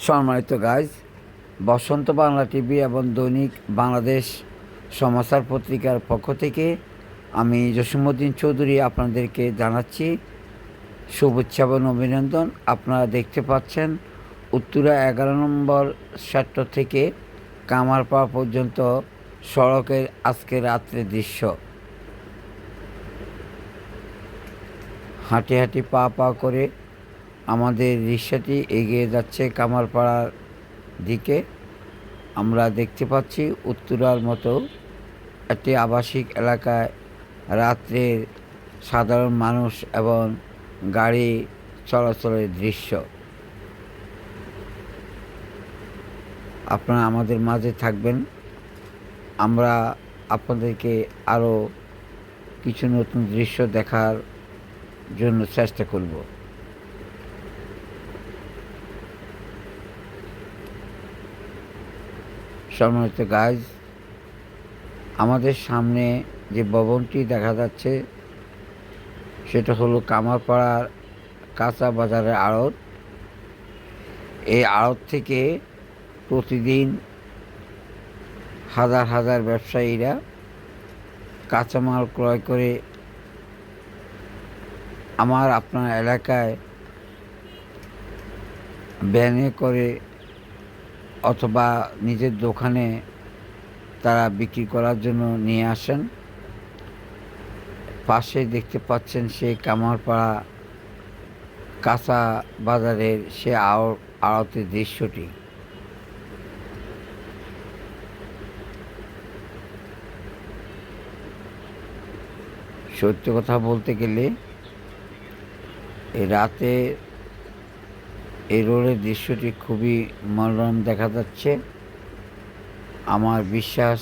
সম্মানিত গাইজ, বসন্ত বাংলা টিভি এবং দৈনিক বাংলাদেশ সমাচার পত্রিকার পক্ষ থেকে আমি জসীমউদ্দিন চৌধুরী আপনাদেরকে জানাচ্ছি শুভেচ্ছা এবং অভিনন্দন। আপনারা দেখতে পাচ্ছেন উত্তরা 11 নম্বর সেক্টর থেকে কামারপাড়া পর্যন্ত সড়কের আজকে রাত্রের দৃশ্য। হাঁটি হাঁটি পা পা করে আমাদের রিক্সাটি এগিয়ে যাচ্ছে কামারপাড়ার দিকে। আমরা দেখতে পাচ্ছি উত্তরার মতো একটি আবাসিক এলাকায় রাত্রের সাধারণ মানুষ এবং গাড়ি চলাচলের দৃশ্য। আপনারা আমাদের মাঝে থাকবেন, আমরা আপনাদেরকে আরও কিছু নতুন দৃশ্য দেখার জন্য চেষ্টা করব। সম্মানিত গাইজ, আমাদের সামনে যে ভবনটি দেখা যাচ্ছে সেটা হলো কামারপাড়ার কাঁচা বাজারের আড়ত। এই আড়ত থেকে প্রতিদিন হাজার হাজার ব্যবসায়ীরা কাঁচামাল ক্রয় করে আপনার এলাকায় ভ্যানে করে অথবা নিজের দোকানে তারা বিক্রি করার জন্য নিয়ে আসেন। পাশে দেখতে পাচ্ছেন সেই কামারপাড়া কাঁচা বাজারের সে আড়তের দৃশ্যটি। সত্য কথা বলতে গেলে এই রাতে এই রোডের দৃশ্যটি খুবই মনোরম দেখা যাচ্ছে। আমার বিশ্বাস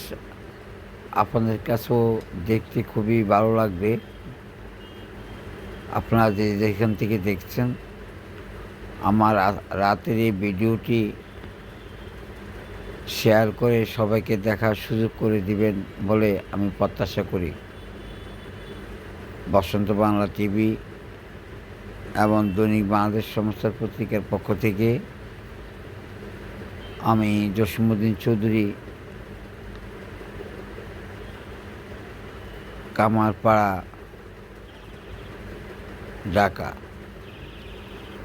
আপনাদের কাছেও দেখতে খুবই ভালো লাগবে। আপনারা যেখান থেকে দেখছেন আমার রাতের এই ভিডিওটি শেয়ার করে সবাইকে দেখার সুযোগ করে দিবেন বলে আমি প্রত্যাশা করি। বসন্ত বাংলা টিভি এবং দৈনিক বাংলাদেশ সমাচার পত্রিকার পক্ষ থেকে আমি জসীমউদ্দিন চৌধুরী, কামারপাড়া, ঢাকা।